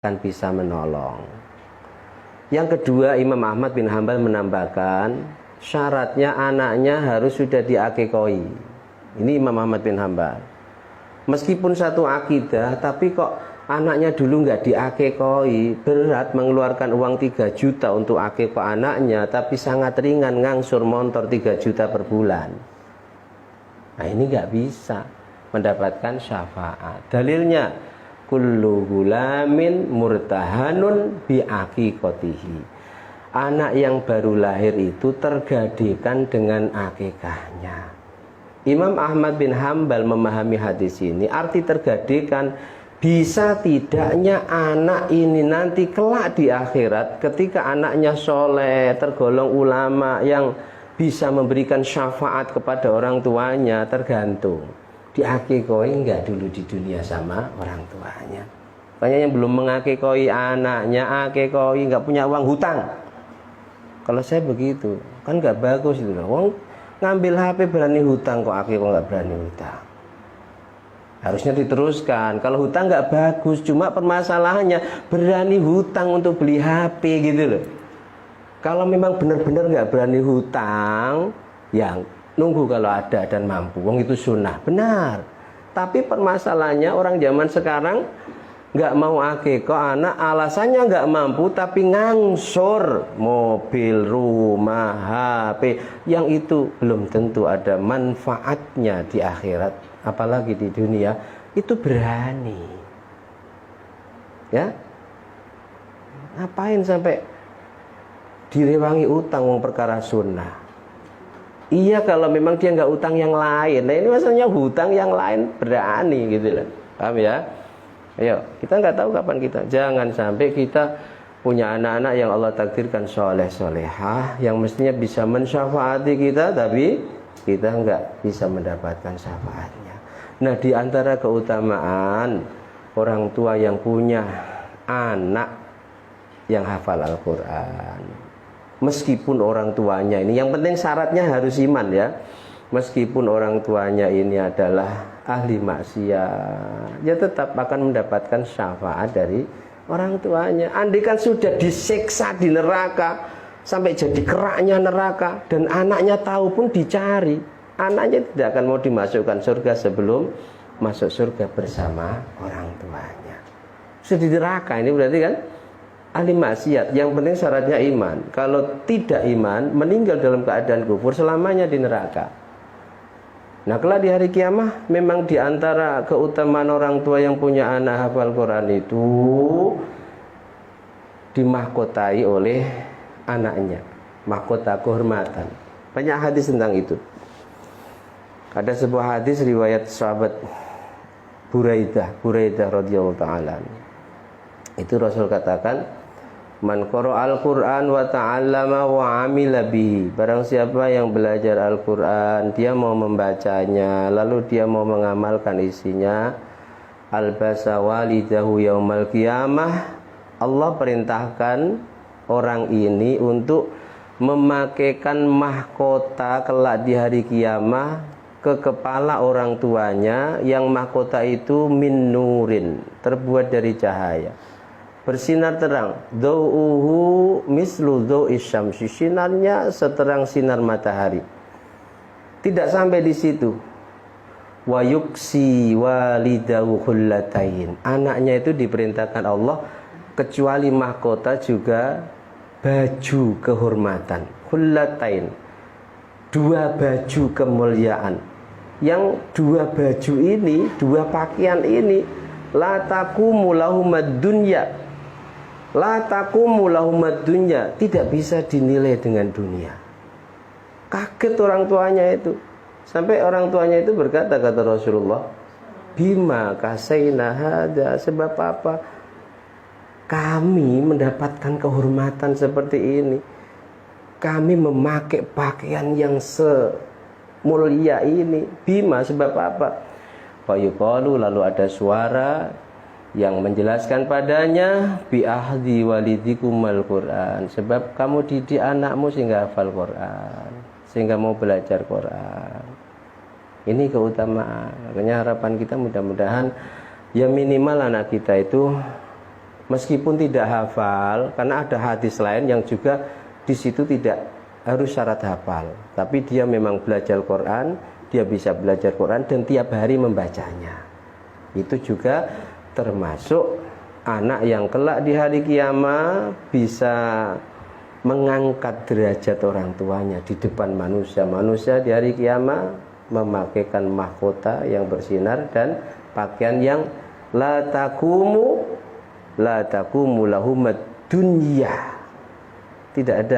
akan bisa menolong. Yang kedua, Imam Ahmad bin Hambal menambahkan syaratnya anaknya harus sudah diakekoi. Ini Imam Ahmad bin Hambal. Meskipun satu akidah, tapi kok anaknya dulu nggak diakekoi, berat mengeluarkan uang 3 juta untuk akekoi anaknya, tapi sangat ringan ngangsur motor 3 juta per bulan. Nah ini nggak bisa mendapatkan syafaat. Dalilnya kullu gulamin murtahanun bi aqiqatihi. Anak yang baru lahir itu tergadekan dengan akikahnya. Imam Ahmad bin Hambal memahami hadis ini, arti tergadekan bisa tidaknya anak ini nanti kelak di akhirat ketika anaknya soleh, tergolong ulama yang bisa memberikan syafaat kepada orang tuanya, tergantung diakekoi enggak dulu di dunia sama orang tuanya. Banyak yang belum mengakekoi anaknya, akekoi enggak punya uang hutang. Kalau saya begitu, kan enggak bagus itu. Wong ngambil HP berani hutang kok akekoi enggak berani hutang. Harusnya diteruskan. Kalau hutang enggak bagus, cuma permasalahannya berani hutang untuk beli HP gitu loh. Kalau memang benar-benar enggak berani hutang, yang nunggu kalau ada dan mampu. Wong itu sunnah, benar. Tapi permasalahannya orang zaman sekarang nggak mau akikoh anak, alasannya nggak mampu, tapi ngangsur mobil, rumah, HP, yang itu belum tentu ada manfaatnya di akhirat, apalagi di dunia. Itu berani, ya. Ngapain sampai direwangi utang wong perkara sunnah? Iya kalau memang dia nggak utang yang lain. Nah ini maksudnya hutang yang lain berani gitu loh. Paham ya? Ayo, kita nggak tahu kapan kita. Jangan sampai kita punya anak-anak yang Allah takdirkan soleh solehah, yang mestinya bisa mensyafaati kita, tapi kita nggak bisa mendapatkan syafaatnya. Nah di antara keutamaan orang tua yang punya anak yang hafal Al-Quran, meskipun orang tuanya ini, yang penting syaratnya harus iman ya. Meskipun orang tuanya ini adalah ahli maksiat, ya tetap akan mendapatkan syafaat dari orang tuanya. Andai kan sudah disiksa di neraka sampai jadi keraknya neraka, dan anaknya tahu pun dicari, anaknya tidak akan mau dimasukkan surga sebelum masuk surga bersama orang tuanya. Sudah di neraka ini berarti kan ahli maksiat. Yang penting syaratnya iman. Kalau tidak iman, meninggal dalam keadaan kufur, selamanya di neraka. Nah kelak di hari kiamah, memang di antara keutamaan orang tua yang punya anak hafal Quran itu dimahkotai oleh anaknya, mahkota kehormatan. Banyak hadis tentang itu. Ada sebuah hadis riwayat sahabat Buraidah radhiyallahu ta'ala. Itu Rasul katakan, man qara'al Qur'an wa ta'allama wa 'amila bihi. Barang siapa yang belajar Al-Qur'an, dia mau membacanya, lalu dia mau mengamalkan isinya, albasa walidahu yaumal qiyamah. Allah perintahkan orang ini untuk memakaikan mahkota kelak di hari kiamah ke kepala orang tuanya, yang mahkota itu min nurin, terbuat dari cahaya, bersinar terang. Dau'uhu mislu dau'is syamsi, sinarnya seterang sinar matahari. Tidak sampai di situ. Wa yuksi walidahu khullatain, anaknya itu diperintahkan Allah kecuali mahkota juga baju kehormatan, khullatain, 2 baju kemuliaan. Yang 2 baju ini, 2 pakaian ini, la taqumu lahumad dunya, la taqumu lahumad dunya, tidak bisa dinilai dengan dunia. Kaget orang tuanya itu. Sampai orang tuanya itu berkata, kata Rasulullah, bima kasaina hada, sebab apa kami mendapatkan kehormatan seperti ini, kami memakai pakaian yang semulia ini. Bima, sebab apa? Fayuqalu, lalu ada suara yang menjelaskan padanya, bi ahdi walidikumal Quran, sebab kamu didik anakmu sehingga hafal Quran, sehingga mau belajar Quran. Ini keutamaan. Makanya harapan kita mudah-mudahan ya minimal anak kita itu meskipun tidak hafal, karena ada hadis lain yang juga di situ tidak harus syarat hafal, tapi dia memang belajar Quran, dia bisa belajar Quran dan tiap hari membacanya. Itu juga termasuk anak yang kelak di hari kiamat bisa mengangkat derajat orang tuanya di depan manusia. Manusia di hari kiamat memakaikan mahkota yang bersinar dan pakaian yang la takumu lahumad dunya. Tidak ada